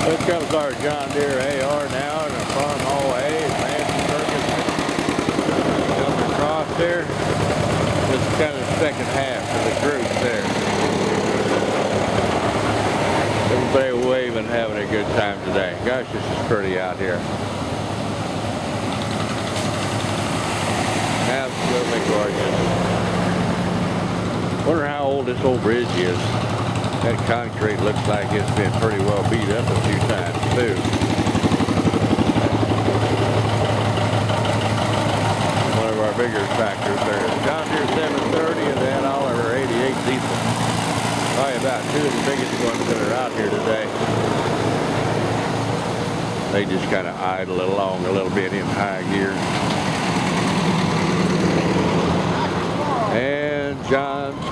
Here comes our John Deere AR now in a farm hallway. Lance Ferguson coming across there. This is kind of the second half of the group there. Everybody waving, having a good time today. Gosh, this is pretty out here. Absolutely gorgeous. Wonder how old this old bridge is. That concrete looks like it's been pretty well beat up a few times too. One of our bigger tractors there. John Deere 730 and then Oliver 88 diesel. Probably about two of the biggest ones that are out here today. They just kind of idle along a little bit in high gear. And John's